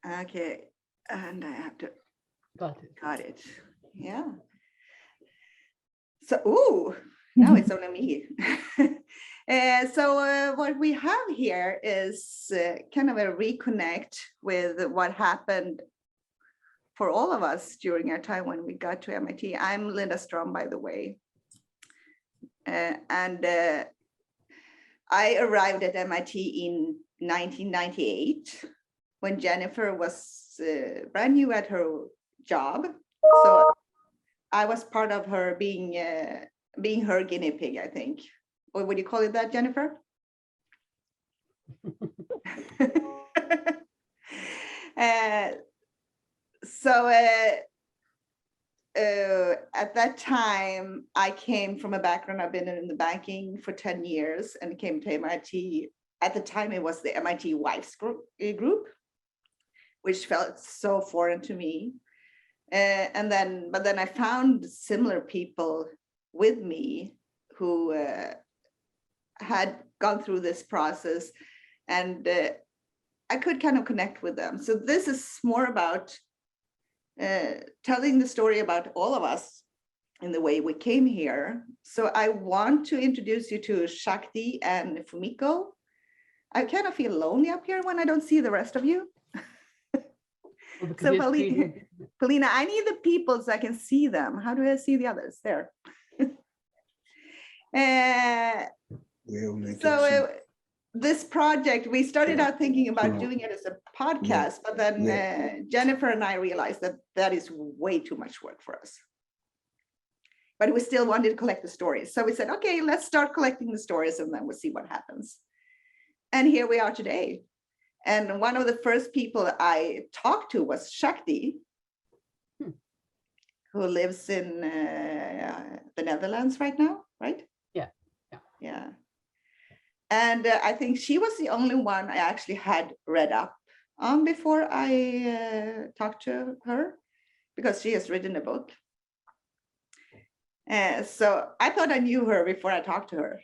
Okay, and I have to. Got it. Yeah. So, ooh, now it's only me. So what we have here is kind of a reconnect with what happened for all of us during our time when we got to MIT. I'm Linda Strom, by the way. And I arrived at MIT in 1998 when Jennifer was brand new at her job. So I was part of her being her guinea pig, I think. Or would you call it that, Jennifer? So at that time, I came from a background, I've been in the banking for 10 years and came to MIT. At the time, it was the MIT Wives group, which felt so foreign to me. But then I found similar people with me who had gone through this process, and I could kind of connect with them. So this is more about telling the story about all of us in the way we came here. So I want to introduce you to Shakti and Fumiko. I kind of feel lonely up here when I don't see the rest of you. So Polina, I need the people so I can see them. How do I see the others? There. This project, we started out thinking about doing it as a podcast, but then Jennifer and I realized that that is way too much work for us. But we still wanted to collect the stories. So we said, okay, let's start collecting the stories and then we'll see what happens. And here we are today. And one of the first people I talked to was Shakti, who lives in the Netherlands right now, right? Yeah. And I think she was the only one I actually had read up on before I talked to her, because she has written a book. So I thought I knew her before I talked to her.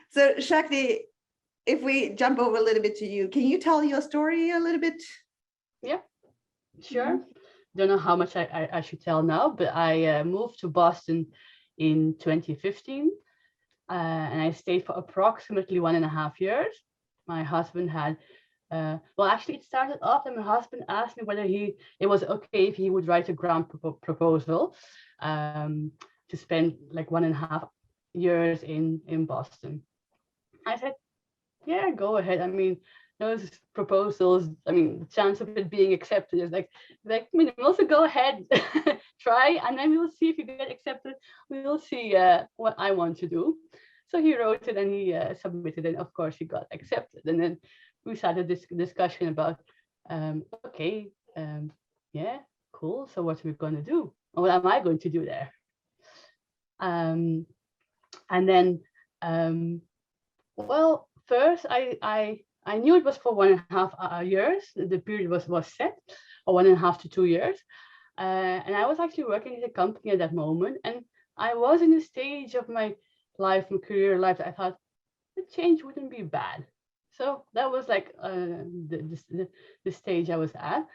So Shakti, if we jump over a little bit to you, can you tell your story a little bit? Yeah, sure. Don't know how much I should tell now, but I moved to Boston in 2015. And I stayed for approximately 1.5 years. My husband had, well, actually, it started off that my husband asked me whether it was okay if he would write a grant proposal to spend like 1.5 years in Boston. I said, yeah, go ahead. I mean, those proposals, I mean, the chance of it being accepted is like I mean, also go ahead, try, and then we'll see if you get accepted. We'll see what I want to do. So he wrote it and he submitted, and of course he got accepted. And then we started this discussion about, okay, yeah, cool. So what are we going to do? Or what am I going to do there? And then, well, first I knew it was for 1.5 years. The period was set, or 1.5 to 2 years. And I was actually working at a company at that moment. And I was in a stage of my life, my career life, I thought the change wouldn't be bad. So that was like the stage I was at.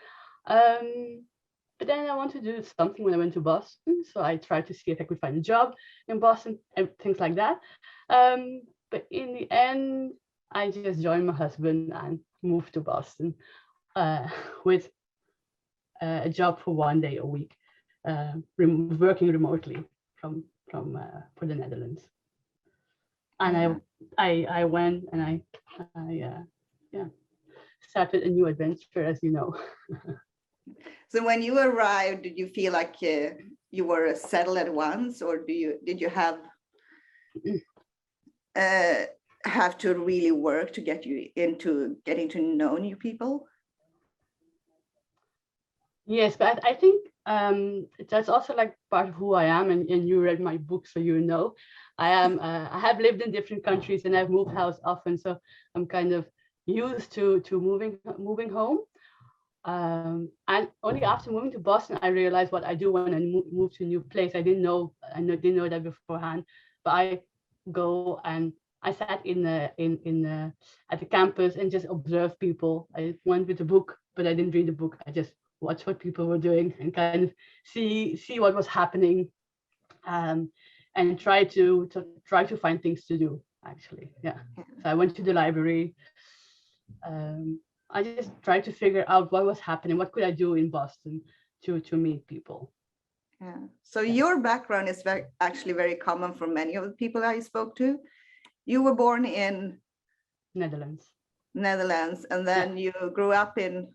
But then I wanted to do something when I went to Boston. So I tried to see if I could find a job in Boston and things like that. But in the end, I just joined my husband and moved to Boston with a job for 1 day a week, working remotely from for the Netherlands. And I went and I started a new adventure, as you know. So when you arrived, did you feel like you were settled at once, or did you have to really work to get you into getting to know new people? Yes, but I think that's also like part of who I am, and you read my book, so you know. I have lived in different countries and I've moved house often, so I'm kind of used to moving home. And only after moving to Boston, I realized what I do when I move to a new place. I didn't know that beforehand, but I go and I sat at the campus and just observed people. I went with a book, but I didn't read the book. I just watched what people were doing and kind of see what was happening, um, and try to find things to do. Actually, yeah. So I went to the library. I just tried to figure out what was happening. What could I do in Boston to meet people? Yeah. So your background is actually very common for many of the people I spoke to. You were born in Netherlands. Netherlands, and then you grew up in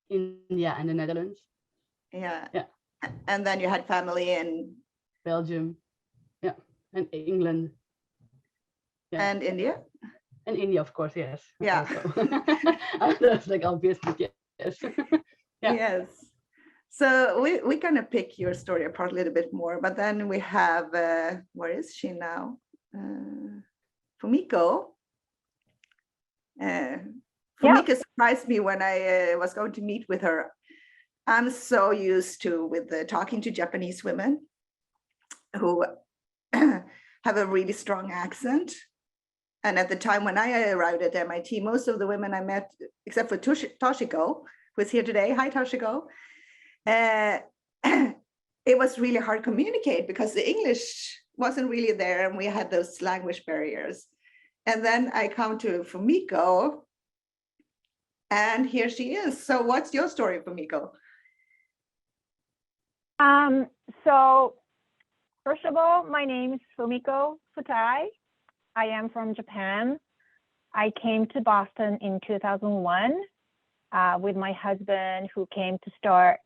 India and the Netherlands. Yeah. Yeah. And then you had family in Belgium. Yeah. And England. Yeah. And India. And India, of course, yes. Yeah. That's like obvious, but yes. Yeah. Yes. So we kind of pick your story apart a little bit more, but then we have where is she now? Fumiko. Fumiko surprised me when I was going to meet with her. I'm so used to talking to Japanese women who have a really strong accent. And at the time when I arrived at MIT, most of the women I met, except for Toshiko, who is here today, hi Toshiko, it was really hard to communicate because the English wasn't really there and we had those language barriers. And then I come to Fumiko and here she is. So what's your story, Fumiko? So first of all, my name is Fumiko Futai. I am from Japan. I came to Boston in 2001 with my husband, who came to start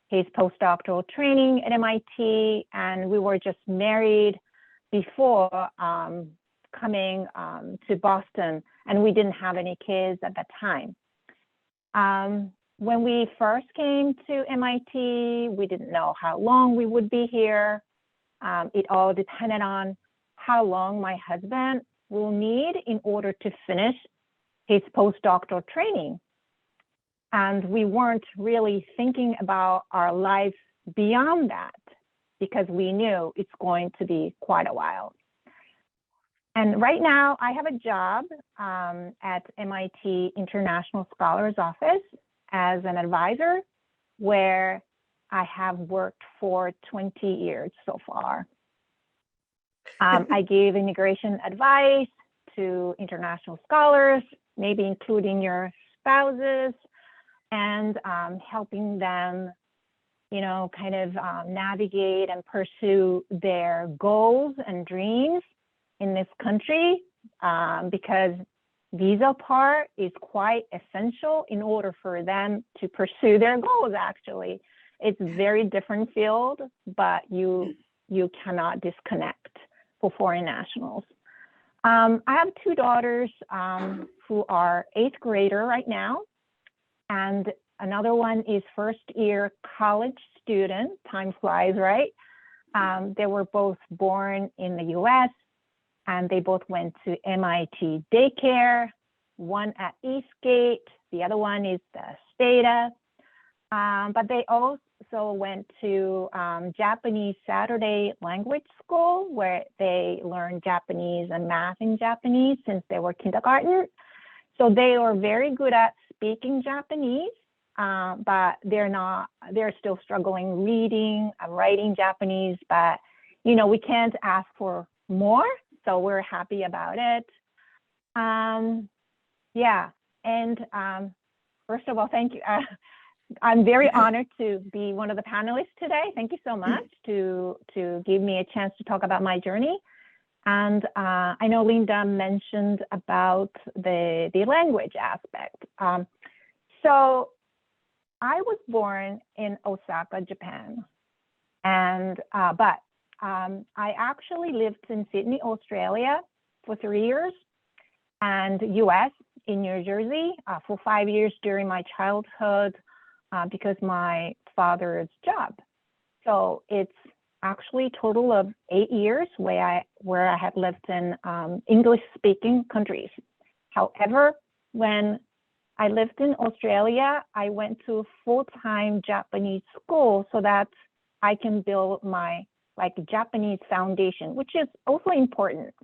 his postdoctoral training at MIT, and we were just married before coming to Boston, and we didn't have any kids at that time. When we first came to MIT, we didn't know how long we would be here. It all depended on how long my husband will need in order to finish his postdoctoral training. And we weren't really thinking about our life beyond that because we knew it's going to be quite a while. And right now I have a job at MIT International Scholars Office as an advisor, where I have worked for 20 years so far. I gave immigration advice to international scholars, maybe including your spouses, and helping them, kind of navigate and pursue their goals and dreams in this country, because visa part is quite essential in order for them to pursue their goals, actually. It's a very different field, but you cannot disconnect for foreign nationals. I have two daughters who are 8th grader right now, and another one is first year college student. Time flies, right? They were both born in the US, and they both went to MIT daycare, one at Eastgate, the other one is the Stata. But they also went to Japanese Saturday language school, where they learned Japanese and math in Japanese since they were kindergarten. So they are very good at speaking Japanese, but they're still struggling reading and writing Japanese, but we can't ask for more, so we're happy about it. Yeah, and first of all, thank you. I'm very honored to be one of the panelists today. Thank you so much to give me a chance to talk about my journey. And I know Linda mentioned about the language aspect. So I was born in Osaka, Japan, and but I actually lived in Sydney, Australia for 3 years, and US in New Jersey for 5 years during my childhood, because my father's job. So it's actually a total of 8 years where I have lived in English-speaking countries. However, when I lived in Australia, I went to a full-time Japanese school so that I can build my Japanese foundation, which is also important.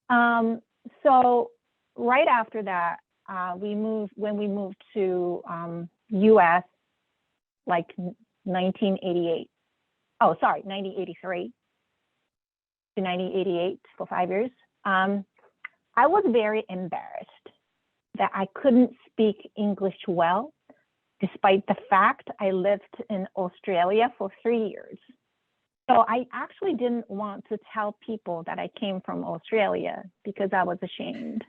So right after that, when we moved to US, like 1988. Oh, sorry, 1983 to 1988 for 5 years. I was very embarrassed that I couldn't speak English well, despite the fact I lived in Australia for 3 years. So I actually didn't want to tell people that I came from Australia because I was ashamed.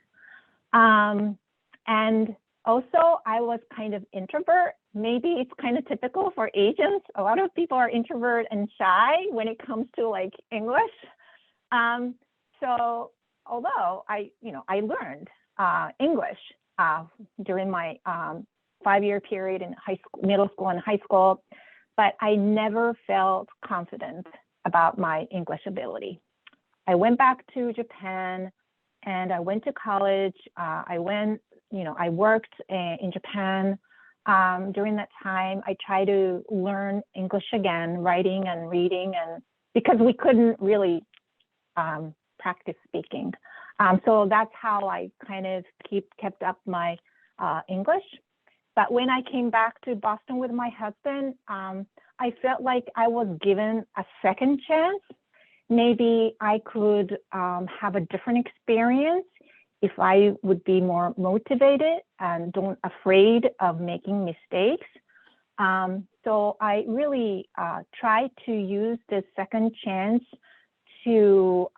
And also I was kind of introvert. Maybe it's kind of typical for Asians. A lot of people are introvert and shy when it comes to like English. So although I learned English during my 5-year period in high school, middle school and high school, but I never felt confident about my English ability. I went back to Japan and I went to college. I worked in Japan. During that time, I tried to learn English again, writing and reading, and because we couldn't really practice speaking. So that's how I kind of kept up my English. But when I came back to Boston with my husband, I felt like I was given a second chance. Maybe I could have a different experience if I would be more motivated and don't afraid of making mistakes. So I really tried to use this second chance to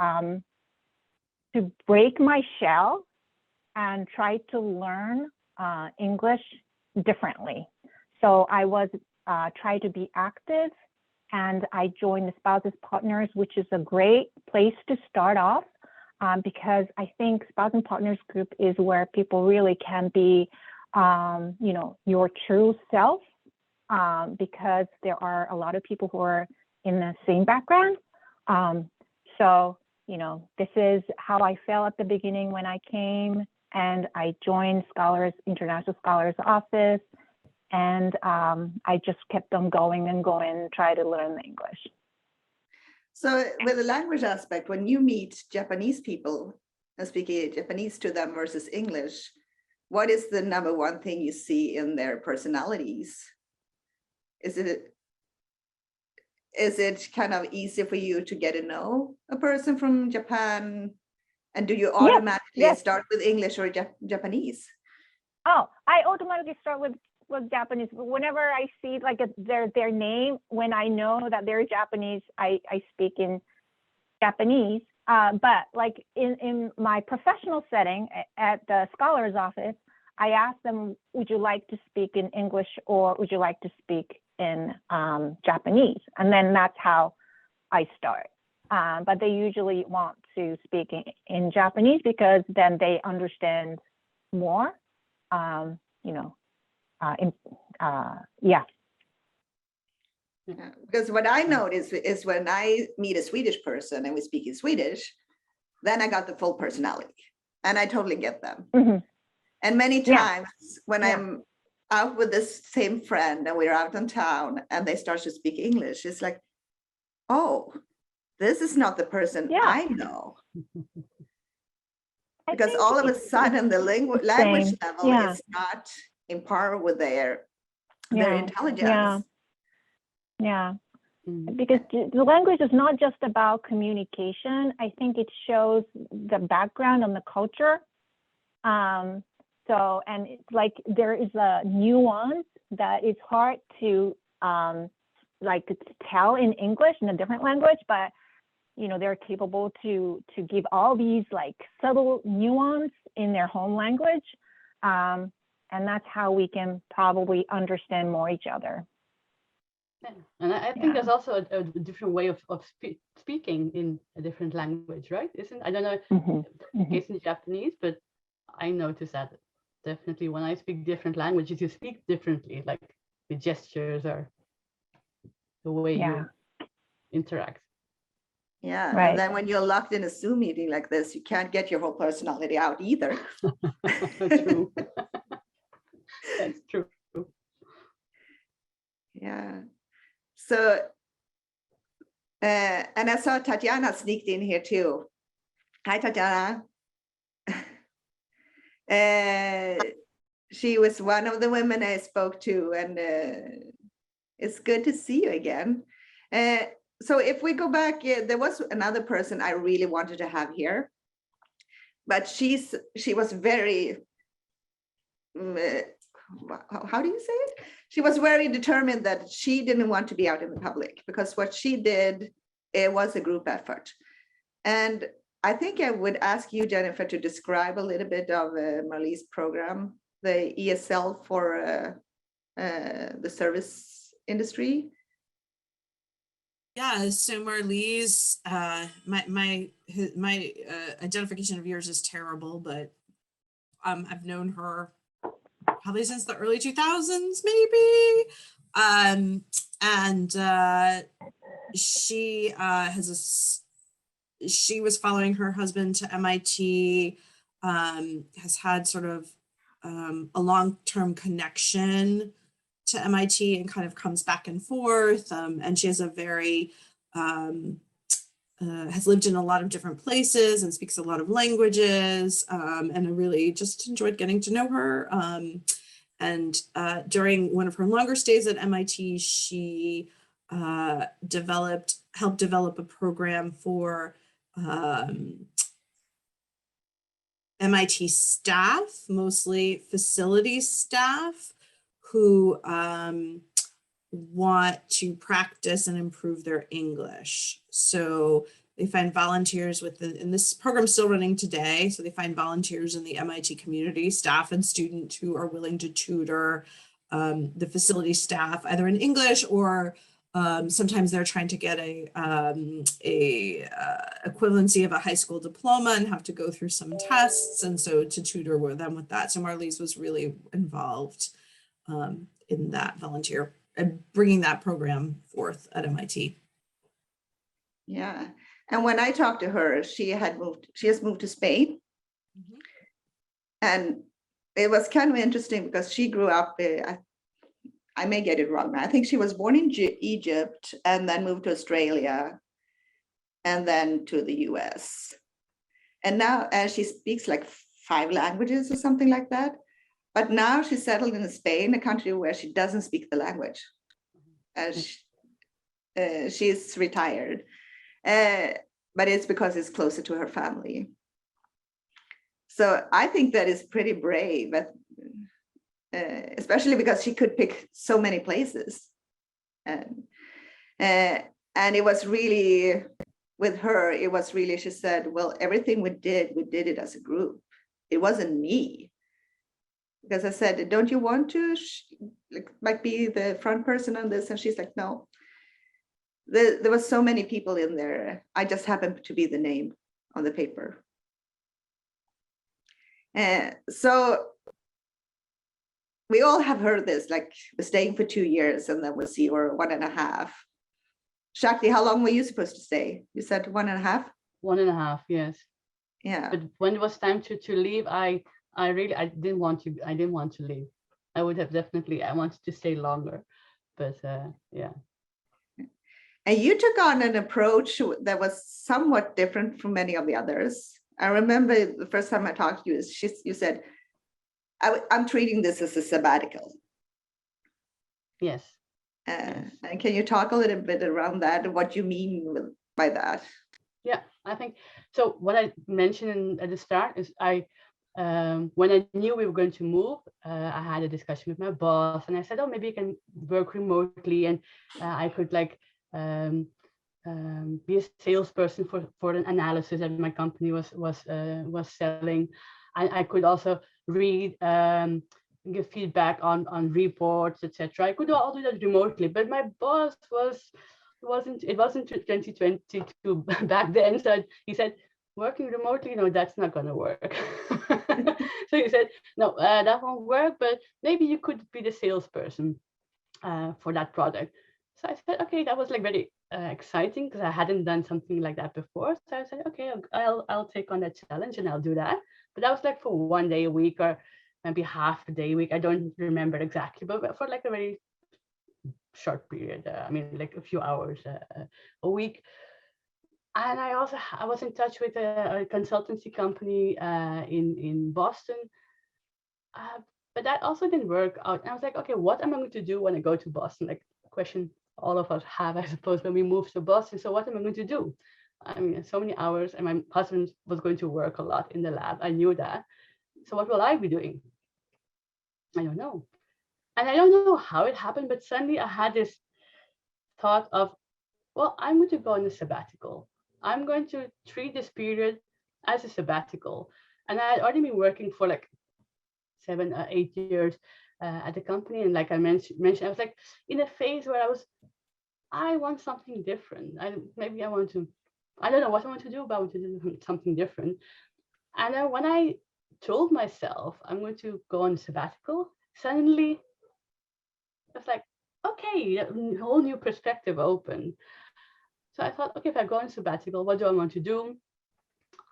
break my shell and try to learn English differently. So I was try to be active, and I joined the Spouses Partners, which is a great place to start off because I think Spouse and Partners group is where people really can be, your true self, because there are a lot of people who are in the same background. So, this is how I felt at the beginning when I came, and I joined International Scholars Office, and I just kept on going and try to learn the English. So with the language aspect, when you meet Japanese people and speaking Japanese to them versus English, what is the number one thing you see in their personalities? Is it kind of easy for you to get to know a person from Japan? And do you automatically start with English or Japanese? Oh, I automatically start with Japanese. Whenever I see like their name, when I know that they're Japanese, I speak in Japanese. But like in my professional setting at the Scholars Office, I ask them, would you like to speak in English or would you like to speak in Japanese? And then that's how I start. But they usually want to speak in Japanese because then they understand more, Because what I notice is when I meet a Swedish person and we speak in Swedish, then I got the full personality and I totally get them. Mm-hmm. And many times when I'm out with this same friend and we're out in town and they start to speak English, it's like, oh, this is not the person I know. Because all of a sudden the language level is not in par with their intelligence. Because the language is not just about communication. I think it shows the background and the culture. So, and it's like there is a nuance that is hard to tell in English in a different language, but they're capable to give all these like subtle nuance in their home language. And that's how we can probably understand more each other. Yeah. And I think there's also a different way of speaking in a different language, right? I don't know the case in Japanese, but I notice that definitely when I speak different languages, you speak differently, like the gestures or the way you interact. Yeah, right. And then when you're locked in a Zoom meeting like this, you can't get your whole personality out either. True. That's true. Yeah. So, and I saw Tatiana sneaked in here too. Hi, Tatiana. She was one of the women I spoke to, and it's good to see you again. So if we go back, there was another person I really wanted to have here, but she was very, how do you say it? She was very determined that she didn't want to be out in the public, because what she did, it was a group effort. And I think I would ask you, Jennifer, to describe a little bit of Marlie's program, the ESL for the service industry. Yeah, so Marlie's, my identification of yours is terrible, but I've known her probably since the early 2000s, maybe. She she was following her husband to MIT, has had sort of a long-term connection to MIT and kind of comes back and forth. And she has a very, has lived in a lot of different places and speaks a lot of languages. And I really just enjoyed getting to know her. And during one of her longer stays at MIT, she helped develop a program for MIT staff, mostly facilities staff, who want to practice and improve their English. So they find volunteers and this program's still running today. So they find volunteers in the MIT community, staff and students who are willing to tutor the facility staff, either in English or sometimes they're trying to get a equivalency of a high school diploma and have to go through some tests. And so to tutor them with that. So Marlie's was really involved in that volunteer and bringing that program forth at MIT. Yeah, and when I talked to her, she has moved to Spain. Mm-hmm. And it was kind of interesting because she grew up, I may get it wrong, I think she was born in Egypt and then moved to Australia and then to the US. And now she speaks like 5 languages or something like that. But now she's settled in Spain, a country where she doesn't speak the language. She's retired, but it's because it's closer to her family. So I think that is pretty brave, but especially because she could pick so many places. And it was really, with her, it was really, she said, well, everything we did it as a group. It wasn't me. Because I said, don't you want to like be the front person on this? And she's like, no. There was so many people in there. I just happened to be the name on the paper. And so we all have heard this, like we're staying for 2 years and then we'll see, or 1.5. Shakti, how long were you supposed to stay? You said 1.5? 1.5, yes. Yeah. But when it was time to leave, I didn't want to leave. I would have definitely, I wanted to stay longer, but yeah. And you took on an approach that was somewhat different from many of the others. I remember the first time I talked to you, you said, I'm treating this as a sabbatical. Yes. And can you talk a little bit around that and what you mean by that? Yeah, I think so. What I mentioned at the start is when I knew we were going to move, I had a discussion with my boss, and I said, "Oh, maybe I can work remotely, and I could like be a salesperson for an analysis that my company was selling. I could also read, give feedback on reports, etc. I could all do that remotely, but my boss it wasn't 2022 back then. So he said, working remotely, no, that's not going to work. So he said, no, that won't work, but maybe you could be the salesperson for that product. So I said, okay, that was like very exciting because I hadn't done something like that before. So I said, okay, I'll take on that challenge and I'll do that. But that was like for 1 day a week or maybe half a day a week. I don't remember exactly, but for like a very short period. I mean, like a few hours a week. And I was in touch with a consultancy company in Boston, but that also didn't work out. And I was like, okay, what am I going to do when I go to Boston? Like a question all of us have, I suppose, when we move to Boston. So what am I going to do? I mean, so many hours, and my husband was going to work a lot in the lab. I knew that. So what will I be doing? I don't know. And I don't know how it happened, but suddenly I had this thought of, well, I'm going to go on a sabbatical. I'm going to treat this period as a sabbatical. And I had already been working for like 7 or 8 years at the company. And like I mentioned, I was like in a phase where I want something different. Maybe I want to, I don't know what I want to do, but I want to do something different. And then when I told myself I'm going to go on a sabbatical, suddenly I was like, okay, a whole new perspective opened. So I thought, okay, if I go on sabbatical, what do I want to do?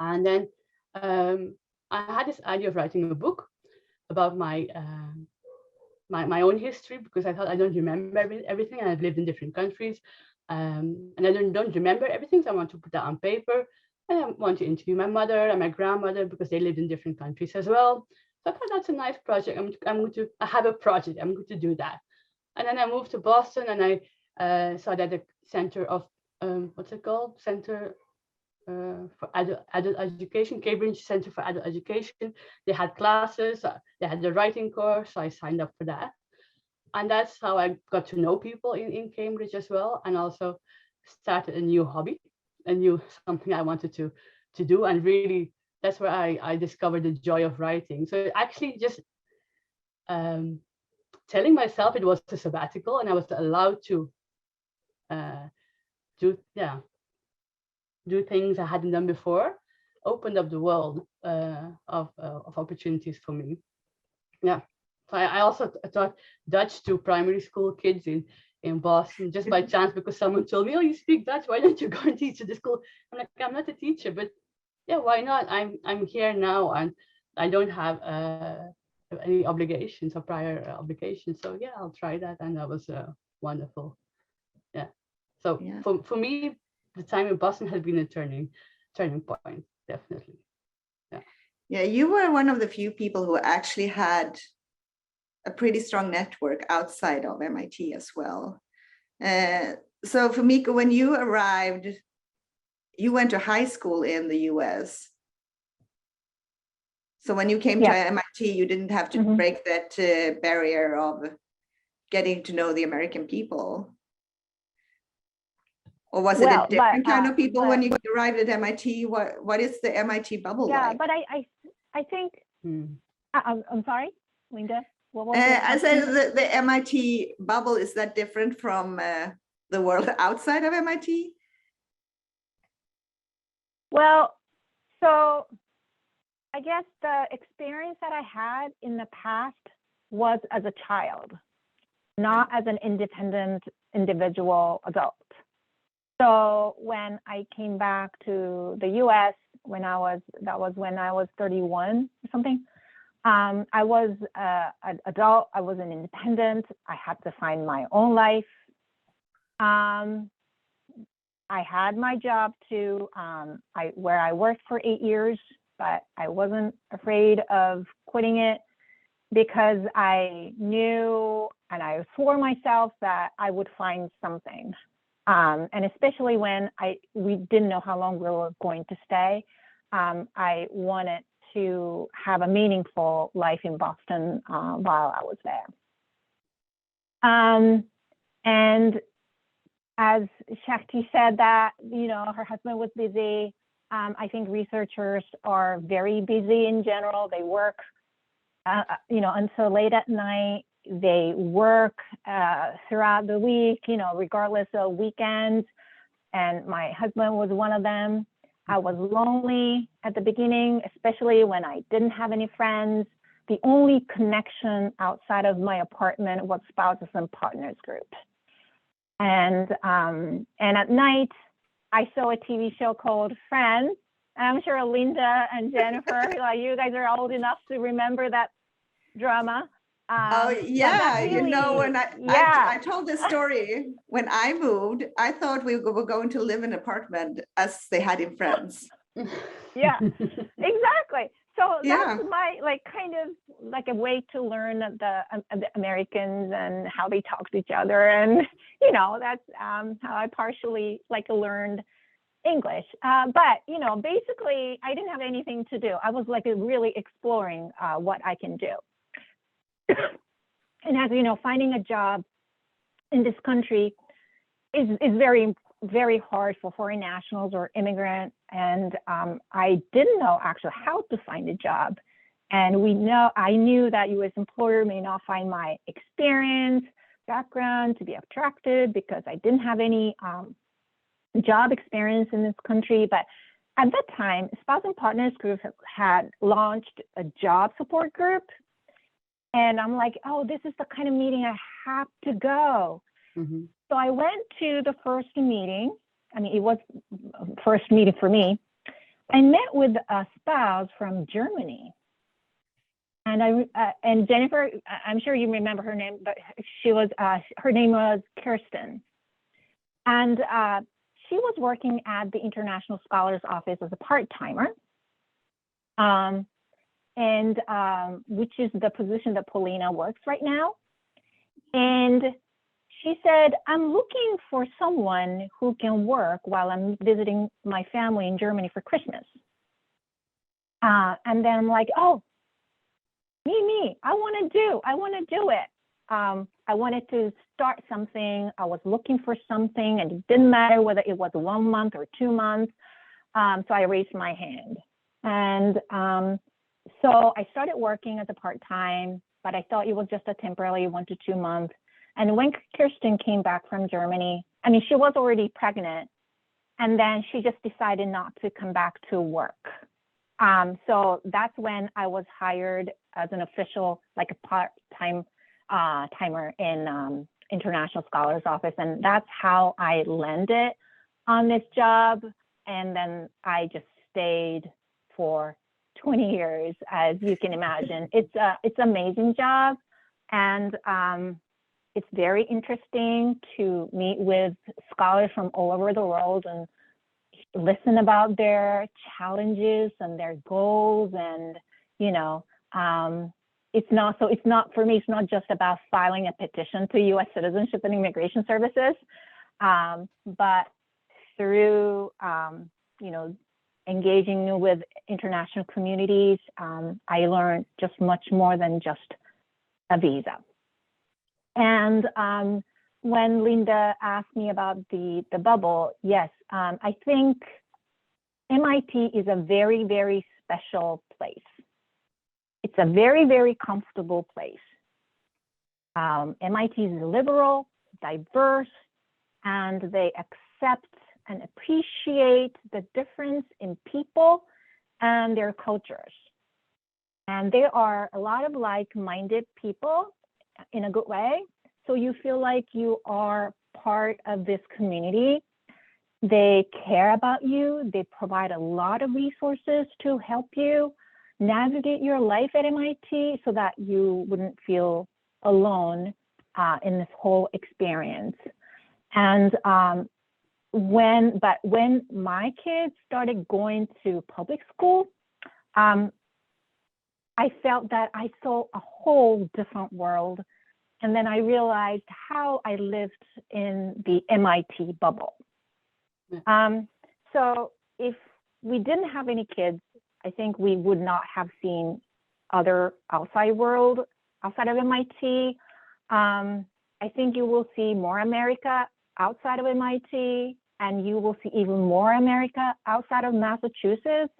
And then I had this idea of writing a book about my my own history, because I thought I don't remember everything, and I've lived in different countries, and I don't remember everything. So I want to put that on paper, and I want to interview my mother and my grandmother because they lived in different countries as well. So I thought that's a nice project. I have a project. I'm going to do that. And then I moved to Boston, and I saw that the Center of what's it called? Center for adult education, Cambridge Center for Adult Education. They had classes, they had the writing course, so I signed up for that. And that's how I got to know people in Cambridge as well, and also started a new hobby, something I wanted to do. And really, that's where I discovered the joy of writing. So actually just telling myself it was a sabbatical and I was allowed to do things I hadn't done before, opened up the world of opportunities for me. Yeah. So I also taught Dutch to primary school kids in Boston just by chance, because someone told me, oh, you speak Dutch, why don't you go and teach at the school? I'm like, I'm not a teacher, but yeah, why not? I'm here now and I don't have any obligations or prior obligations. So yeah, I'll try that. And that was wonderful. Yeah. So Yeah. for me, the time in Boston has been a turning point, definitely. Yeah. Yeah, you were one of the few people who actually had a pretty strong network outside of MIT as well. So Fumiko, when you arrived, you went to high school in the US. So when you came to MIT, you didn't have to break that barrier of getting to know the American people. Or was it a different kind of people when you arrived at MIT? What is the MIT bubble like? Yeah, but I think, I'm sorry, Linda. What was I said the MIT bubble, is that different from the world outside of MIT? Well, so I guess the experience that I had in the past was as a child, not as an independent individual adult. So when I came back to the US, that was when I was 31 or something, I was an adult, I was an independent, I had to find my own life. I had my job too, where I worked for 8 years, but I wasn't afraid of quitting it because I knew and I swore myself that I would find something. And especially when we didn't know how long we were going to stay, I wanted to have a meaningful life in Boston while I was there. And as Shakti said that, her husband was busy. I think researchers are very busy in general. They work, until late at night. They work throughout the week, regardless of weekends. And my husband was one of them. I was lonely at the beginning, especially when I didn't have any friends. The only connection outside of my apartment was spouses and partners group. And at night, I saw a TV show called Friends. And I'm sure Linda and Jennifer, you guys are old enough to remember that drama. Oh, But yeah, that's you know, really, when yeah, I told this story, when I moved, I thought we were going to live in an apartment as they had in France. yeah, exactly. So Yeah. that's my like kind of like a way to learn the Americans and how they talk to each other, and you know that's how I partially like learned English. But you know, basically, I didn't have anything to do. I was like really exploring what I can do. And as you know, finding a job in this country is very very hard for foreign nationals or immigrants. And I didn't know actually how to find a job. And I knew that U.S. employer may not find my experience, background to be attractive because I didn't have any job experience in this country. But at that time, Spouse and Partners Group had launched a job support group. And I'm like, oh, this is the kind of meeting I have to go. Mhm. So I went to the first meeting. I mean, it was first meeting for me. I met with a spouse from Germany. And and Jennifer, I'm sure you remember her name, but her name was Kirsten. And she was working at the International Scholars Office as a part-timer. Which is the position that Paulina works right now. And she said, I'm looking for someone who can work while I'm visiting my family in Germany for Christmas. And then I'm like, oh, me, I want to do it. I wanted to start something. I was looking for something, and it didn't matter whether it was 1 month or 2 months. So I raised my hand. And so I started working as a part-time, but I thought it was just a temporary 1 to 2 months. And when Kirsten came back from Germany, I mean, she was already pregnant, and then she just decided not to come back to work. So that's when I was hired as an official, like a part-time timer in International Scholars Office. And that's how I landed on this job. And then I just stayed for 20 years, as you can imagine. It's an amazing job. And it's very interesting to meet with scholars from all over the world and listen about their challenges and their goals. And, you know, it's not for me, it's not just about filing a petition to U.S. Citizenship and Immigration Services, but through, you know, engaging with international communities, I learned just much more than just a visa. And when Linda asked me about the bubble, yes, I think MIT is a very, very special place. It's a very, very comfortable place. MIT is liberal, diverse, and they accept and appreciate the difference in people and their cultures. And there are a lot of like-minded people in a good way. So you feel like you are part of this community. They care about you. They provide a lot of resources to help you navigate your life at MIT so that you wouldn't feel alone in this whole experience. And when my kids started going to public school, I felt that I saw a whole different world. And then I realized how I lived in the MIT bubble. So if we didn't have any kids, I think we would not have seen other outside world outside of MIT. I think you will see more America outside of MIT, and you will see even more America outside of Massachusetts.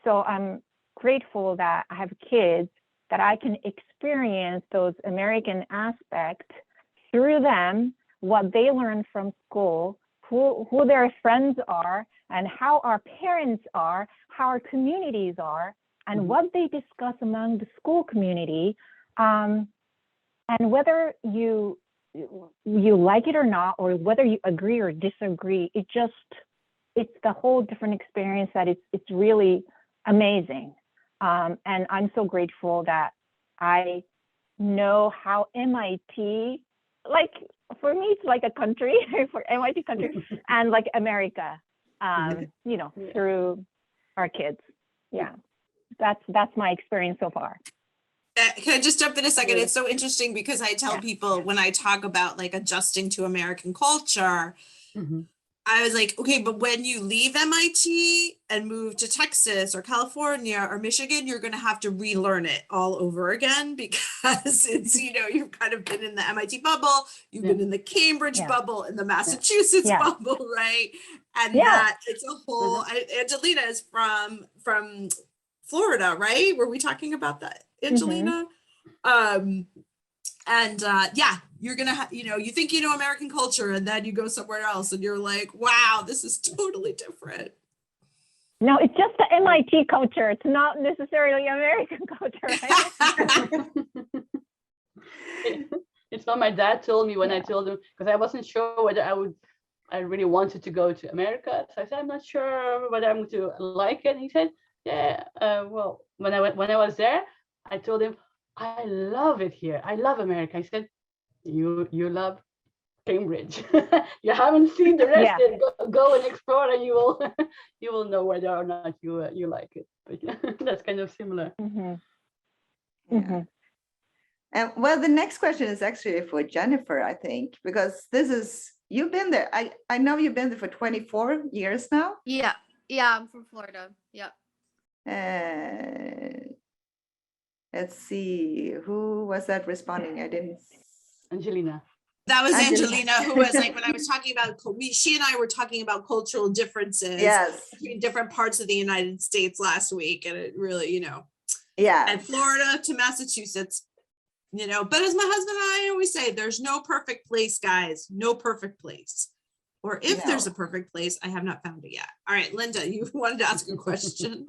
So I'm grateful that I have kids that I can experience those American aspects through them, what they learn from school, who their friends are, and how our parents are, how our communities are, and what they discuss among the school community. And whether you like it or not, or whether you agree or disagree, it's the whole different experience that it's really amazing. And I'm so grateful that I know how MIT, like for me, it's like a country, for MIT country, and like America, you know, Yeah. through our kids. Yeah, that's my experience so far. Can I just jump in a second? Yeah. It's so interesting because I tell Yeah. people when I talk about like adjusting to American culture, Mhm. I was like, okay, but when you leave MIT and move to Texas or California or Michigan, you're going to have to relearn it all over again because it's, you know, you've kind of been in the MIT bubble, you've Yeah. been in the Cambridge Yeah. bubble, in the Massachusetts Yeah. bubble, right? And Yeah. that it's a whole, Angelina is from Florida, right? Were we talking about that, Angelina? Yeah, you're gonna have, you know, you think you know American culture and then you go somewhere else and you're like, wow, this is totally different. No, it's just the MIT culture. It's not necessarily American culture, right? It's what my dad told me when I Yeah. told him, because I wasn't sure whether I really wanted to go to America. So I said, I'm not sure whether I'm going to like it. And he said, yeah, well, when I was there, I told him, I love it here. I love America. He said, you love Cambridge. You haven't seen the rest Yeah. yet. Go and explore, and you will you will know whether or not you like it. But yeah, that's kind of similar. Mm-hmm. Yeah. Mm-hmm. And well, the next question is actually for Jennifer, I think, because this is, you've been there. I know you've been there for 24 years now. Yeah, yeah, I'm from Florida. Yeah. Let's see, who was that responding? I didn't. Angelina. That was Angelina. Angelina, who was like, when I was talking about, she and I were talking about cultural differences Yes, between different parts of the United States last week. And it really, you know, yeah, and Florida to Massachusetts, you know, but as my husband and I always say, there's no perfect place, guys, no perfect place. Or if there's a No. perfect place, I have not found it yet. All right, Linda, you wanted to ask a question.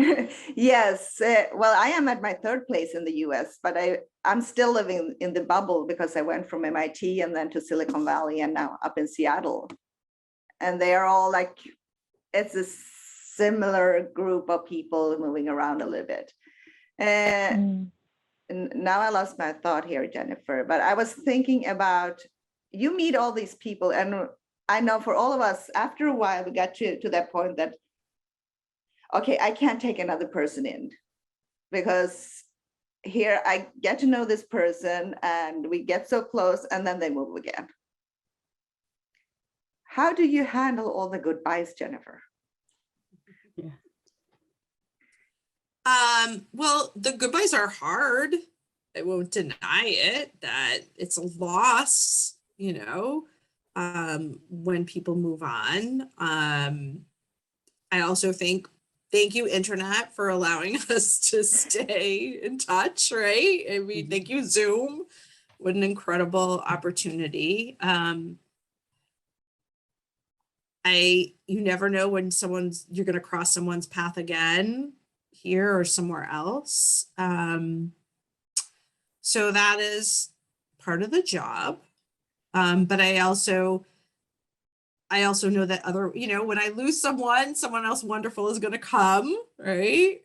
yes. Well, I am at my third place in the US, but I'm still living in the bubble because I went from MIT and then to Silicon Valley and now up in Seattle. And they are all like, it's a similar group of people moving around a little bit. And now I lost my thought here, Jennifer, but I was thinking about, you meet all these people, and I know for all of us, after a while, we got to that point that, okay, I can't take another person in because here I get to know this person and we get so close and then they move again. How do you handle all the goodbyes, Jennifer? Yeah. Well, the goodbyes are hard. I won't deny it, that it's a loss, you know, when people move on. I also think, thank you, internet, for allowing us to stay in touch, right? I mean, thank you, Zoom. What an incredible opportunity. You never know when you're going to cross someone's path again, here or somewhere else. So that is part of the job. But I also know that you know, when I lose someone else wonderful is going to come, right?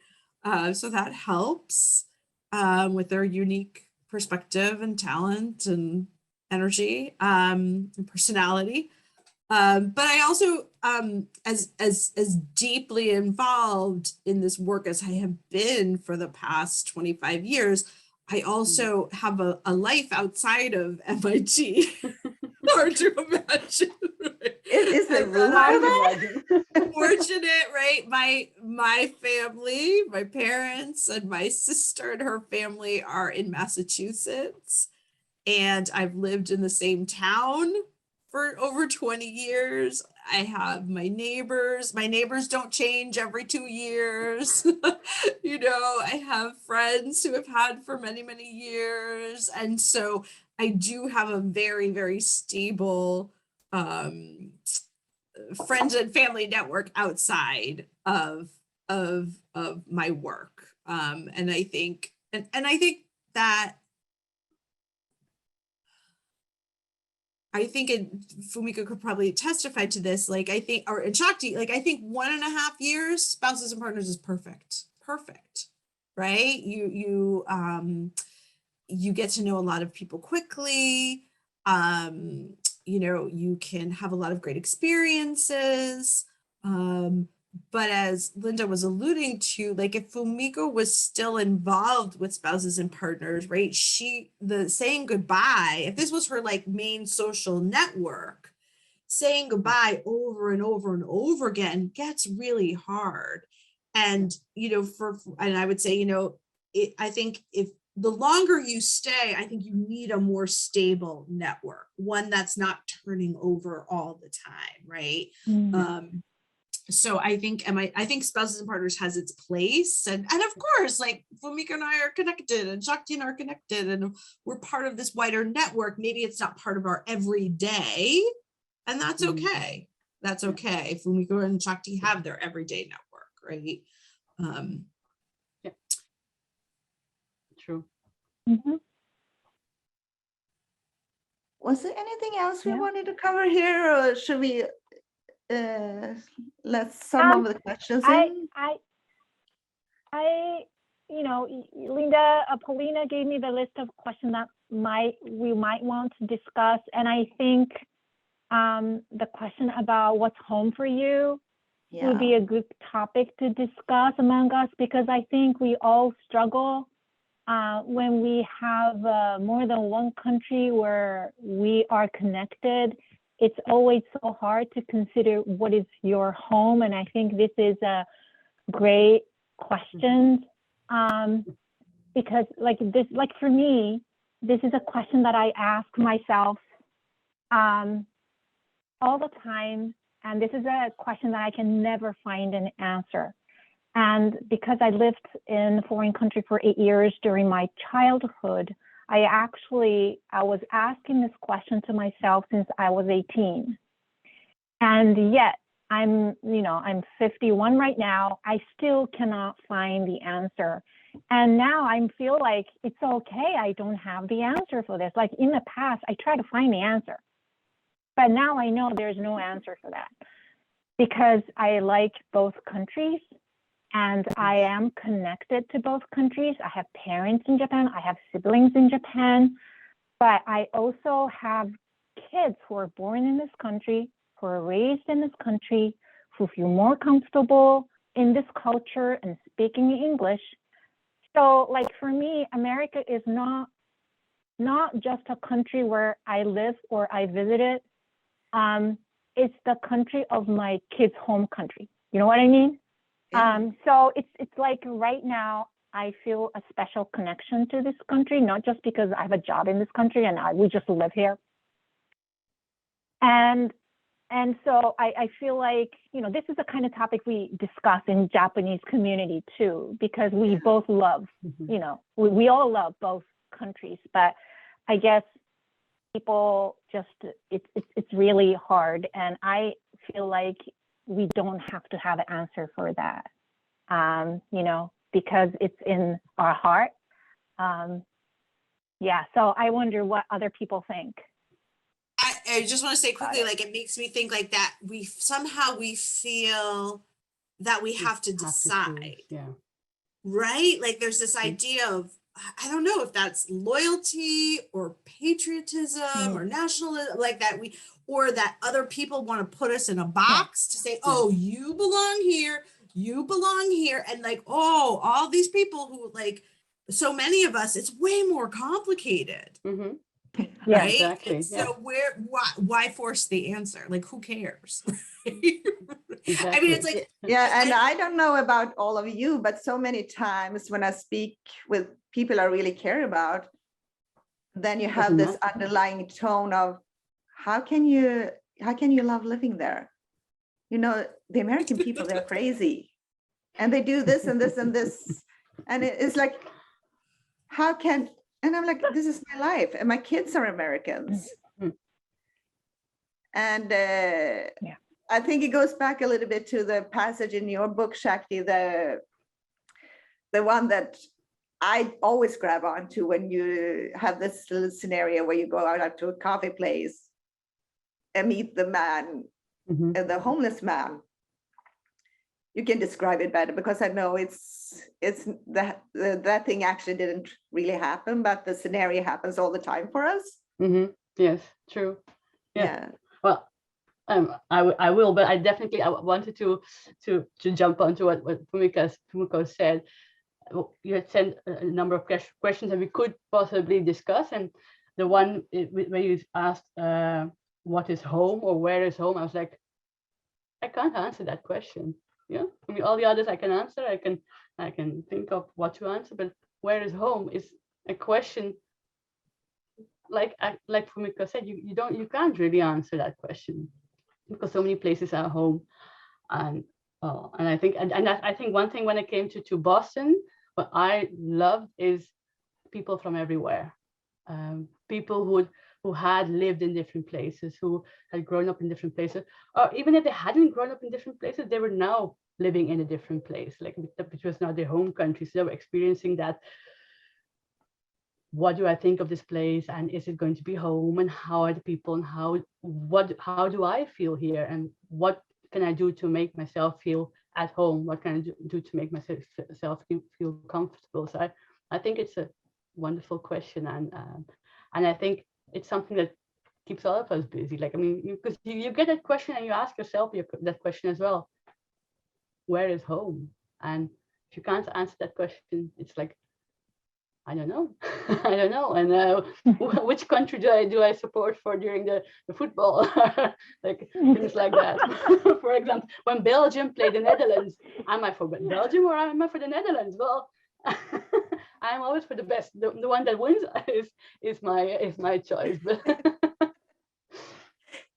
So that helps with their unique perspective and talent and energy and personality. But I also, as deeply involved in this work as I have been for the past 25 years, I also have a life outside of MIT. Hard to imagine. Right? Is there room Hard for to that? imagine. Fortunate, right? My family, my parents and my sister and her family are in Massachusetts, and I've lived in the same town for over 20 years. I have my neighbors don't change every 2 years. You know, I have friends who have had for many, many years. And so I do have a very, very stable friends and family network outside of my work. And I think, and I think that Fumiko could probably testify to this, like I think, or in Shakti, like I think 1.5 years, spouses and partners is perfect, right? you get to know a lot of people quickly. You can have a lot of great experiences. But as Linda was alluding to, like if Fumiko was still involved with spouses and partners, right? The saying goodbye, if this was her like main social network, saying goodbye over and over and over again gets really hard. And, and I would say, I think if the longer you stay, I think you need a more stable network, one that's not turning over all the time, right? So I think Spouses and Partners has its place, and of course, like Fumiko and I are connected, and Shakti and I are connected, and we're part of this wider network. Maybe it's not part of our everyday, and that's okay. That's okay. Fumiko and Shakti have their everyday network, right? Yeah. True. Was there anything else we Yeah. wanted to cover here, or should we let's some of the questions in? Linda, Paulina gave me the list of questions that we might want to discuss, and I think the question about what's home for you would be a good topic to discuss among us, because I think we all struggle when we have more than one country where we are connected. It's always so hard to consider what is your home, and I think this is a great question, because for me, this is a question that I ask myself all the time, and this is a question that I can never find an answer. And because I lived in a foreign country for 8 years during my childhood, I was asking this question to myself since I was 18. And yet I'm 51 right now. I still cannot find the answer. And now I feel like it's okay. I don't have the answer for this. Like in the past, I tried to find the answer, but now I know there's no answer for that, because I like both countries. And I am connected to both countries. I have parents in Japan. I have siblings in Japan. But I also have kids who are born in this country, who are raised in this country, who feel more comfortable in this culture and speaking English. So like for me, America is not just a country where I live or I visited. It's the country of my kids' home country. You know what I mean? So it's like right now I feel a special connection to this country, not just because I have a job in this country and we just live here. And so I feel like, this is the kind of topic we discuss in Japanese community too, because we both love, we all love both countries, but I guess people just, it's really hard. And I feel like we don't have to have an answer for that, because it's in our heart. So I wonder what other people think. I just want to say quickly, like it makes me think like that we feel that we have to decide, right? Like there's this idea of, I don't know if that's loyalty or patriotism or nationalism, like that or that other people want to put us in a box to say, oh, you belong here, and like, oh, all these people who like, so many of us, it's way more complicated. Yeah, right? Exactly. And so why force the answer? Like, who cares? Exactly. I mean, it's like, And I don't know about all of you, but so many times when I speak with people I really care about, then you have this underlying tone of, how can you love living there? The American people, they're crazy, and they do this and this and this, and it's like, and I'm like, this is my life, and my kids are Americans. And I think it goes back a little bit to the passage in your book, Shakti, the one that I always grab onto when you have this little scenario where you go out to a coffee place and meet the man, the homeless man. you can describe it better, because I know it's that thing actually didn't really happen, but the scenario happens all the time for us. Yes, true. Yeah. Well, I will, but I definitely wanted to jump onto what Fumiko said. You had sent a number of questions that we could possibly discuss, and the one where you asked what is home or where is home, I was like, I can't answer that question. Yeah, I mean, all the others I can answer. I can think of what to answer, but where is home is a question. Like Fumiko said, you can't really answer that question because so many places are home, and I think I think one thing when it came to Boston, what I loved is people from everywhere, people who had lived in different places, who had grown up in different places, or even if they hadn't grown up in different places, they were now living in a different place, like which was not their home country, so they were experiencing that. What do I think of this place, and is it going to be home, and how are the people, and how do I feel here, and what can I do to make myself feel at home? What can I do to make myself feel comfortable? So I think it's a wonderful question, and I think it's something that keeps all of us busy. Like, I mean, because you get that question and you ask yourself that question as well. Where is home? And if you can't answer that question, it's like, I don't know. I don't know. And which country do I support for during the football? Like things like that. For example, when Belgium played the Netherlands, am I for Belgium or am I for the Netherlands? Well, I'm always for the best. The one that wins is my choice.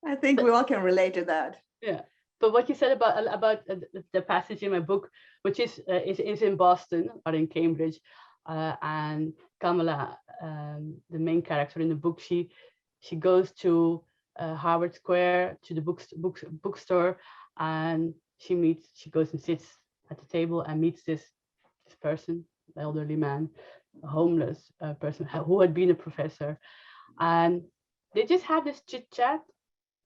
I think we all can relate to that. Yeah. But what you said about the passage in my book, which is in Boston or in Cambridge, and Kamala, the main character in the book, she goes to Harvard Square, to the bookstore, and she goes and sits at the table and meets this person, elderly man, a homeless person who had been a professor, and they just have this chit chat.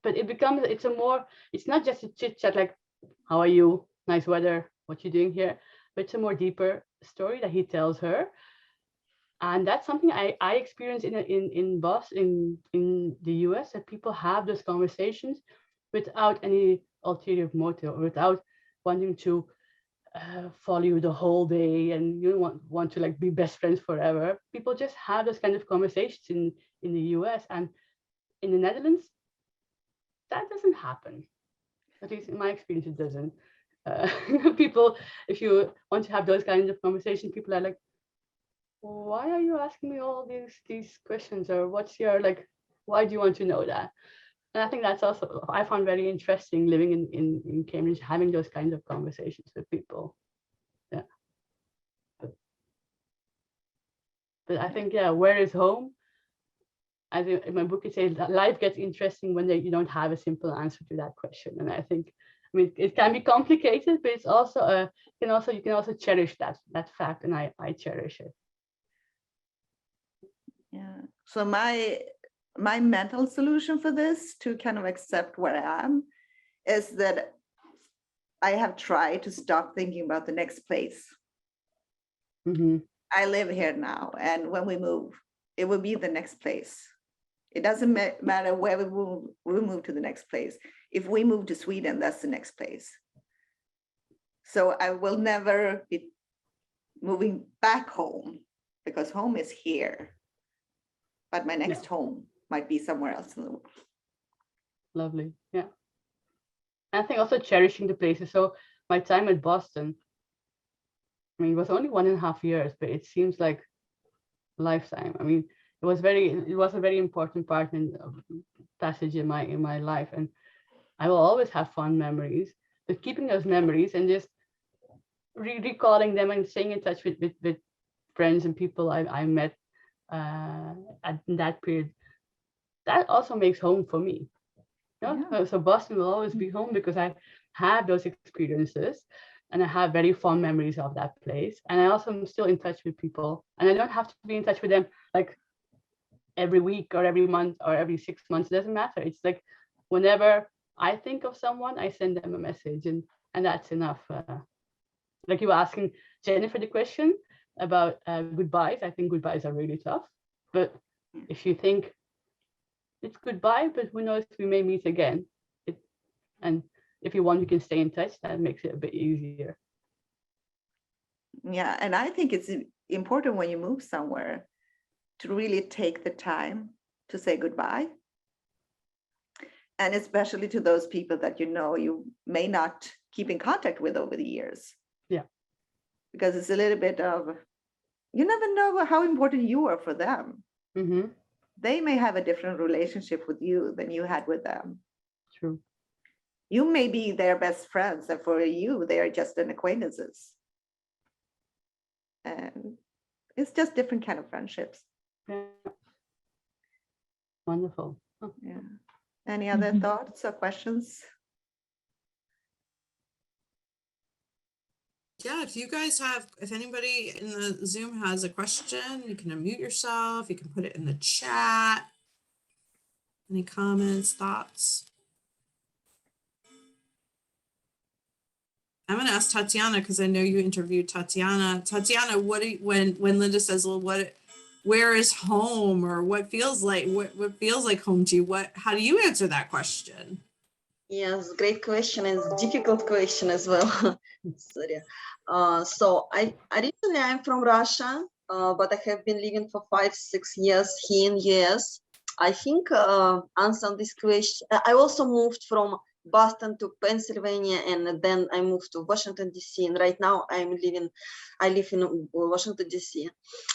But it's not just a chit chat like, how are you? Nice weather. What you doing here? But it's a more deeper story that he tells her. And that's something I experienced in Boston, in the US, that people have those conversations without any ulterior motive, or without wanting to follow you the whole day and you don't want to like be best friends forever. People just have those kind of conversations in the US, and in the Netherlands, that doesn't happen. At least in my experience, it doesn't. People, if you want to have those kinds of conversations, people are like, why are you asking me all these questions, or what's your, like, why do you want to know that? And I think that's also, I found very interesting living in Cambridge, having those kinds of conversations with people. Yeah. But I think, yeah, where is home? As in my book, it says that life gets interesting when you don't have a simple answer to that question. And I think, I mean, it can be complicated, but it's also you can also cherish that fact, and I cherish it. Yeah. So my mental solution for this, to kind of accept where I am, is that I have tried to stop thinking about the next place. Mm-hmm. I live here now, and when we move, it will be the next place. It doesn't matter where we move to the next place. If we move to Sweden, that's the next place. So I will never be moving back home, because home is here. But my next home might be somewhere else in the world. Lovely. Yeah. And I think also cherishing the places. So my time at Boston, I mean, it was only 1.5 years, but it seems like a lifetime. I mean, it was a very important part in passage in my life, and I will always have fond memories. But keeping those memories and just recalling them and staying in touch with friends and people I met at that period, that also makes home for me. You know? So Boston will always be home because I had those experiences, and I have very fond memories of that place. And I also am still in touch with people, and I don't have to be in touch with them like every week or every month or every 6 months. It doesn't matter. It's like whenever I think of someone, I send them a message, and and that's enough. Like you were asking Jennifer the question about goodbyes. I think goodbyes are really tough, but if you think it's goodbye, but who knows, we may meet again. And if you want, you can stay in touch. That makes it a bit easier. Yeah, and I think it's important when you move somewhere to really take the time to say goodbye. And especially to those people that you know you may not keep in contact with over the years. Yeah. Because it's a little bit of, you never know how important you are for them. Mm-hmm. They may have a different relationship with you than you had with them. True. You may be their best friends, and for you, they are just an acquaintances. And it's just different kind of friendships. Yeah. Wonderful. Oh. Yeah. Any other Mhm. thoughts or questions? Yeah, if anybody in the Zoom has a question, you can unmute yourself, you can put it in the chat. Any comments, thoughts? I'm gonna ask Tatiana, because I know you interviewed Tatiana. Tatiana, when Linda says, well, where is home, or what feels like home to you? How do you answer that question? Yes, great question, and difficult question as well. Sorry. So originally I'm from Russia, but I have been living for 5-6 years here in US. I think answer this question. I also moved from Boston to Pennsylvania, and then I moved to Washington DC. And right now I live in Washington DC.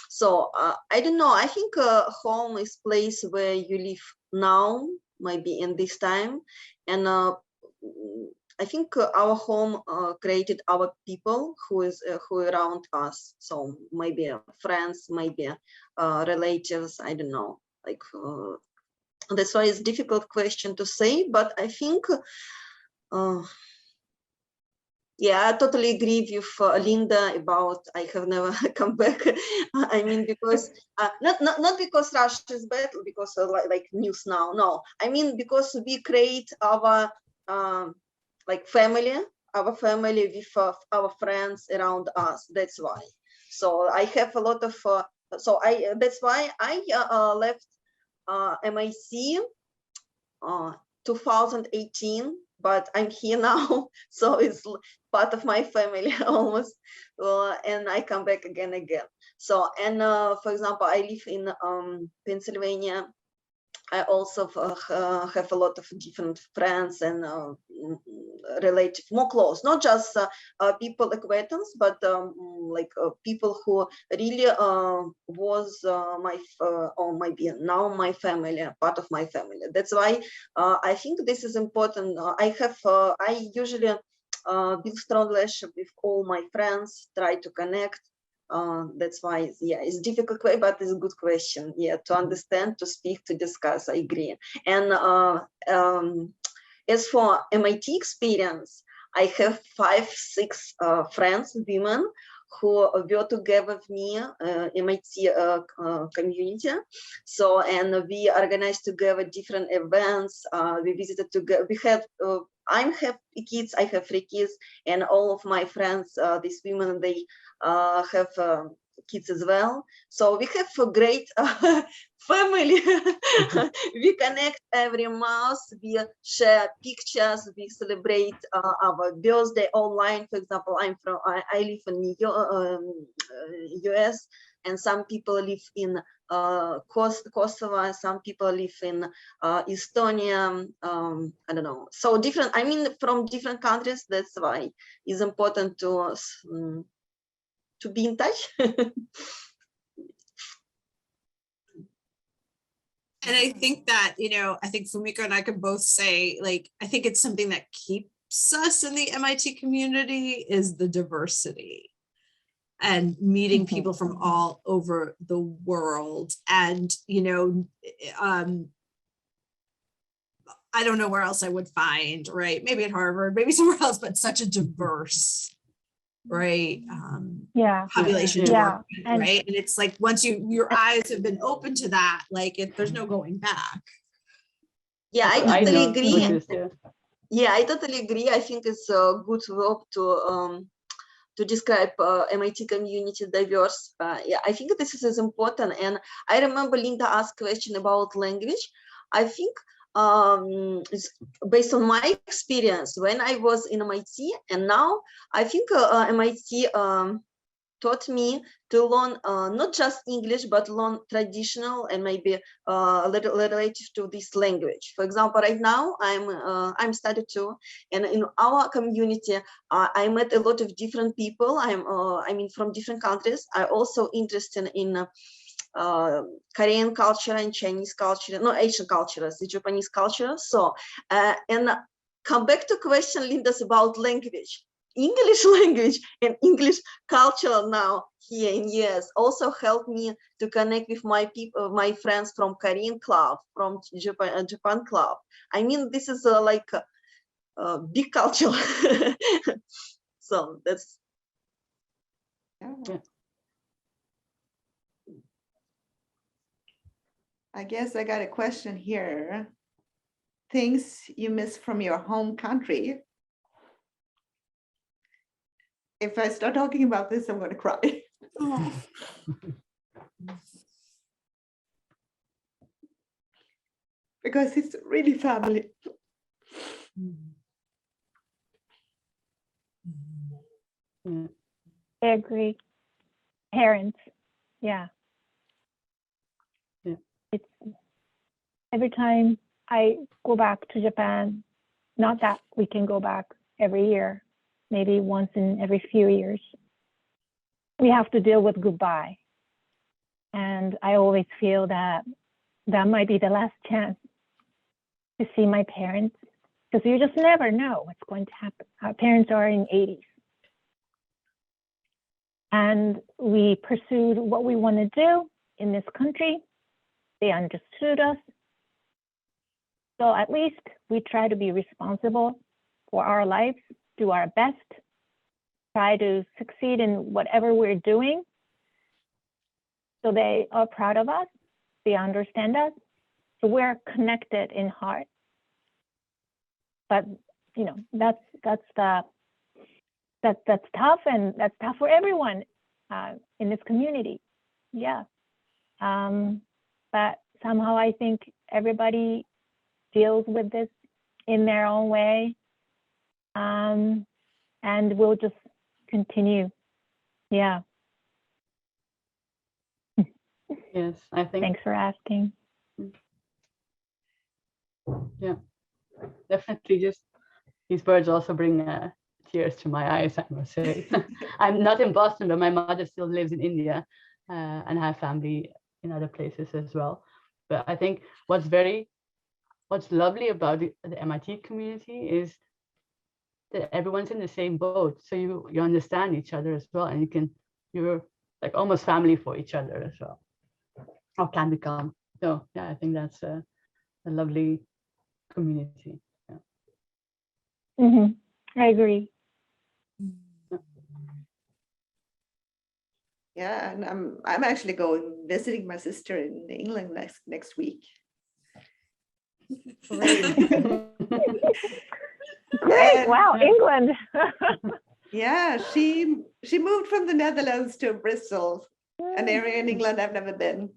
So I don't know. I think home is place where you live now, maybe in this time. And I think our home created our people who are around us. So maybe friends, maybe relatives. I don't know. Like that's why it's a difficult question to say. But I think, yeah, I totally agree with Linda about I have never come back. I mean, because not because Russia is bad, because like news now. No, I mean because we create our like family with our friends around us. That's why. So I have a lot of. That's why I left MIC 2018. But I'm here now, so it's part of my family almost, and I come back again. So, and for example, I live in Pennsylvania. I also have a lot of different friends and relative, more close, not just people acquaintance, but like people who really was my or maybe now my family, part of my family. That's why I think this is important. I usually build strong relationship with all my friends, try to connect. That's why, yeah, it's difficult, but it's a good question. Yeah, to understand, to speak, to discuss. I agree. And as for MIT experience, I have 5-6 friends, women, who were together with me, MIT community. So, and we organized together different events. We visited together. We have. I have kids. I have 3 kids, and all of my friends, these women, they have kids as well. So we have a great family. We connect every month. We share pictures. We celebrate our birthday online. For example, I live in US, and some people live in Kosovo. Some people live in Estonia. I don't know. So different. I mean, from different countries. That's why it's important to be in touch. And I think that, I think Fumiko and I can both say, like, I think it's something that keeps us in the MIT community is the diversity and meeting people from all over the world. And, I don't know where else I would find, right? Maybe at Harvard, maybe somewhere else, but such a diverse, right? Population to work with, And right? And it's like, once your eyes have been open to that, like there's no going back. Yeah, I I totally know, agree. which is, yeah. Yeah, I totally agree. I think it's a good verb to describe MIT community diverse. Yeah, I think this is important. And I remember Linda asked question about language. I think it's based on my experience when I was in MIT, and now I think MIT taught me to learn not just English, but learn traditional and maybe a little relative to this language. For example, right now I'm studying too, and in our community, I met a lot of different people. I mean from different countries. I also interested in Korean culture and Chinese culture, no Asian cultures, the Japanese culture. So and come back to question Linda's about language. English language and English culture now here in US also helped me to connect with my people, my friends from Korean club, from Japan club. I mean, this is like a big culture. So that's. Yeah. I guess I got a question here. Things you miss from your home country. If I start talking about this, I'm going to cry. Oh. Because it's really family. I agree. Parents, yeah. Yeah. It's every time I go back to Japan, not that we can go back every year, maybe once in every few years. We have to deal with goodbye. And I always feel that that might be the last chance to see my parents, because you just never know what's going to happen. Our parents are in 80s. And we pursued what we want to do in this country. They understood us. So at least we try to be responsible for our lives, do our best, try to succeed in whatever we're doing. So they are proud of us, they understand us. So we're connected in heart. But you know, that's tough, and that's tough for everyone in this community. Yeah. But somehow I think everybody deals with this in their own way. And we'll just continue. Yeah. Yes, I think. Thanks for asking. Yeah, definitely. Just these words also bring tears to my eyes, I must say. I'm not in Boston, but my mother still lives in India, and I have family in other places as well. But I think what's lovely about the MIT community is that everyone's in the same boat, so you understand each other as well, and you're like almost family for each other as well, or can become. So yeah, I think that's a lovely community. Yeah. I agree. Yeah, and I'm actually going visiting my sister in England next week. Great. And, Wow, England. yeah, she moved from the Netherlands to Bristol, an area in England I've never been.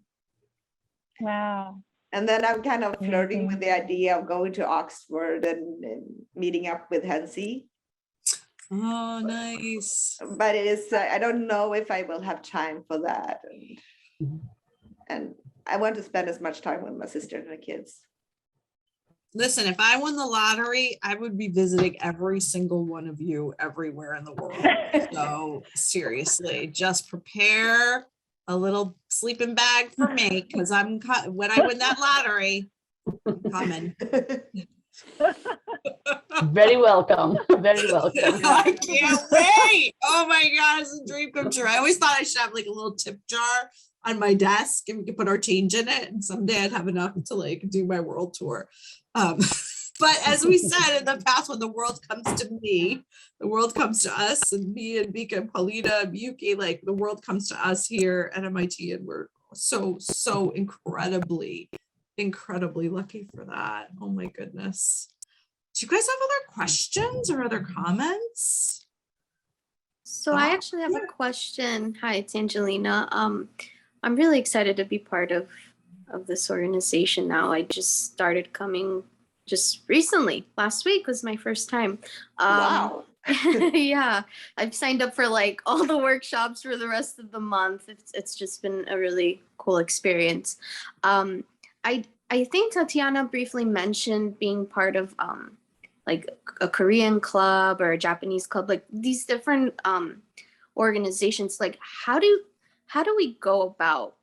Wow. And then I'm kind of flirting Amazing. with the idea of going to Oxford and meeting up with Hansi. Oh, nice. But it is, I don't know if I will have time for that. And I want to spend as much time with my sister and the kids. Listen, if I won the lottery, I would be visiting every single one of you everywhere in the world. So seriously, just prepare a little sleeping bag for me, because when I win that lottery, I'm coming. Very welcome. Very welcome. I can't wait. Oh my God, it's a dream come true. I always thought I should have like a little tip jar on my desk and we could put our change in it. And someday I'd have enough to like do my world tour. But as we said in the past, when the world comes to me, the world comes to us, and me and Vika and Paulina and Yuki, like the world comes to us here at MIT, and we're so incredibly lucky for that. Oh my goodness. Do you guys have other questions or other comments? So I actually have a question. Hi, it's Angelina. I'm really excited to be part of this organization now. I just started coming just recently. Last week was my first time. Wow. Yeah, I've signed up for like all the workshops for the rest of the month. It's just been a really cool experience. I think Tatiana briefly mentioned being part of like a Korean club or a Japanese club, like these different organizations. Like how do we go about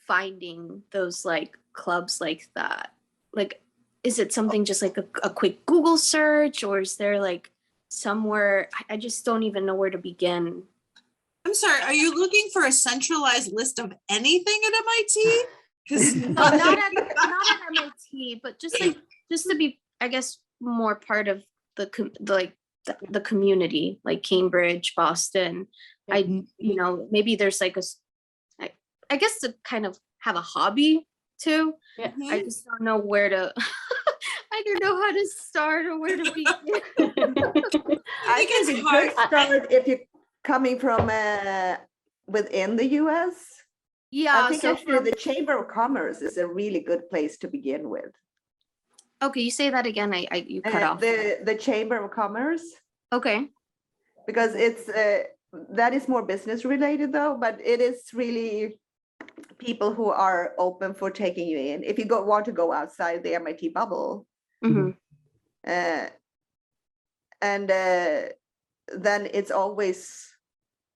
finding those like clubs like that? Like, is it something just like a quick Google search, or is there like somewhere? I just don't even know where to begin. I'm sorry, are you looking for a centralized list of anything at MIT? Because No, not at MIT, but just to be, I guess, more part of the community, like Cambridge, Boston. Maybe there's like I guess to kind of have a hobby too. Yeah. I just don't know where to. I don't know how to start or where to begin. I think it's a hard. good start if you're coming from within the US. Yeah. I think So actually the Chamber of Commerce is a really good place to begin with. okay, you say that again. You cut off. The Chamber of Commerce, Okay. because it's that is more business related though, but it is really people who are open for taking you in. If you want to go outside the MIT bubble, Mhm. and then it's always,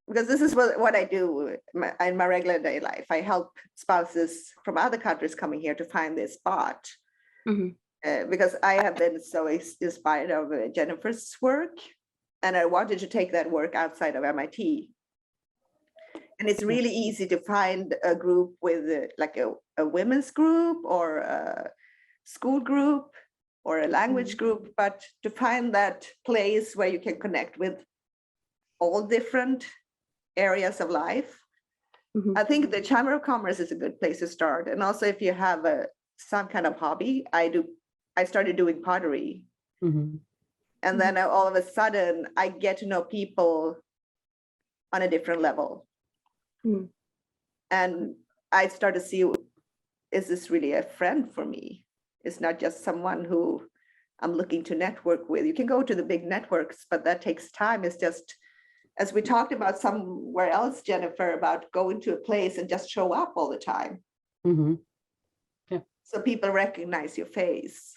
because this is what I do in my regular day life. I help spouses from other countries coming here to find their spot. Mhm. Because I have been so inspired of Jennifer's work, and I wanted to take that work outside of MIT. And it's really easy to find a group with like a women's group or a school group or a language group, but to find that place where you can connect with all different areas of life. Mhm. I think the Chamber of Commerce is a good place to start. And also if you have some kind of hobby, I started doing pottery. Mhm. And then all of a sudden I get to know people on a different level. Mhm. And I start to see, is this really a friend for me? It's not just someone who I'm looking to network with. You can go to the big networks, but that takes time. It's just, as we talked about somewhere else, Jennifer, about going to a place and just show up all the time. Mhm. So people recognize your face.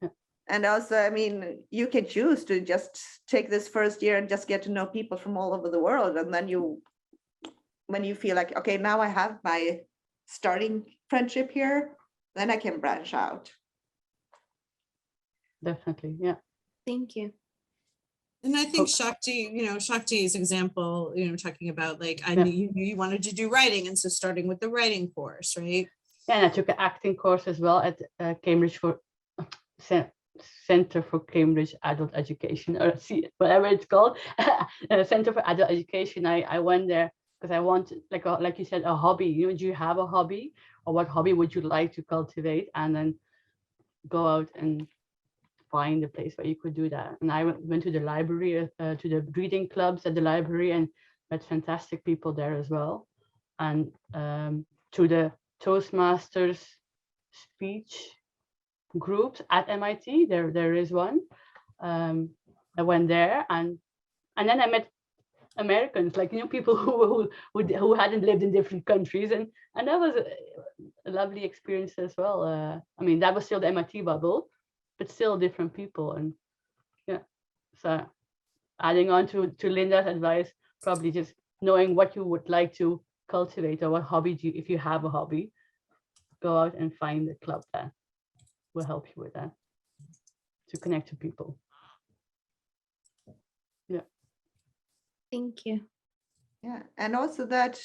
Yeah. And also, I mean, you can choose to just take this first year and just get to know people from all over the world. And then when you feel like, okay, now I have my starting friendship here, then I can branch out. Definitely, yeah. Thank you. And I think Shakti's example, talking about like, I knew you wanted to do writing. And so starting with the writing course, right? Yeah, and I took an acting course as well at Cambridge for Center for Cambridge Adult Education, or whatever it's called, Center for Adult Education. I went there because I wanted, like you said, a hobby. Do you have a hobby, or what hobby would you like to cultivate, and then go out and find a place where you could do that. And I went to the library, to the reading clubs at the library, and met fantastic people there as well. And to the Toastmasters speech groups at MIT, there is one. I went there, and then I met Americans, like people who hadn't lived in different countries, and that was a lovely experience as well. I mean, that was still the MIT bubble, but still different people. And yeah, so adding on to Linda's advice, probably just knowing what you would like to cultivate, or what hobby if you have a hobby, go out and find a club that will help you with that, to connect to people. Yeah. Thank you. Yeah, and also that,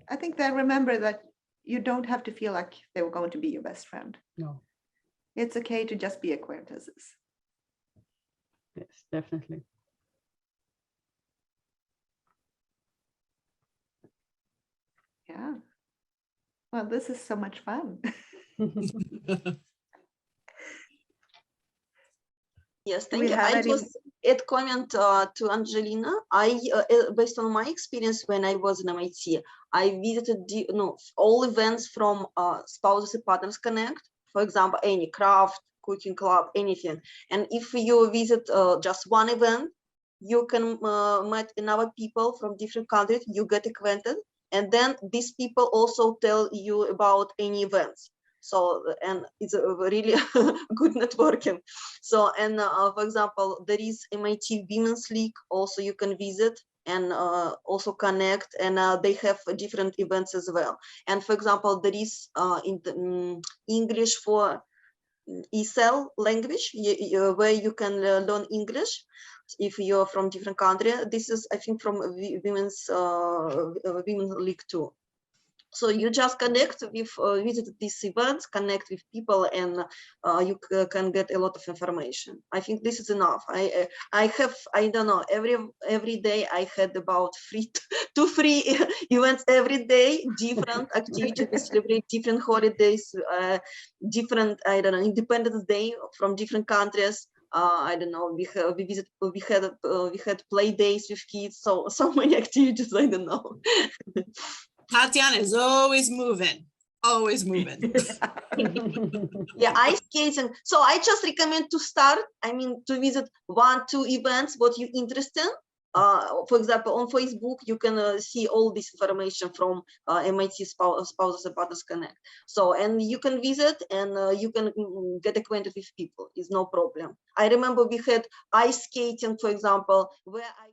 I think that remember that you don't have to feel like they were going to be your best friend. No. It's okay to just be acquaintances. Yes, definitely. Yeah. Well, this is so much fun. Yes, Do we thank you. have I any? just add comment to Angelina. Based on my experience when I was in MIT, I visited all events from Spouses and Partners Connect. For example, any craft, cooking club, anything. And if you visit just one event, you can meet another people from different countries. You get acquainted, and then these people also tell you about any events. So, and it's a really good networking. So, and for example, there is MIT Women's League also you can visit and also connect, and they have different events as well. And for example, there is in the, English for ESL language where you can learn English if you're from different country. This is, I think, from Women's League too. So you just connect with, visit these events, connect with people, and you can get a lot of information. I think this is enough. I have, I don't know, every day I had about two free events every day, different activities, we celebrate different holidays, different, I don't know, Independence Day from different countries. I don't know. We had play days with kids. So many activities. I don't know. Tatiana is always moving, always moving. Yeah, ice skating. So I just recommend to start. I mean, to visit 1-2 events what you interested in. For example, on Facebook, you can see all this information from MIT Spouses and Partners Connect. So, and you can visit and you can get acquainted with people. It's no problem. I remember we had ice skating, for example, where I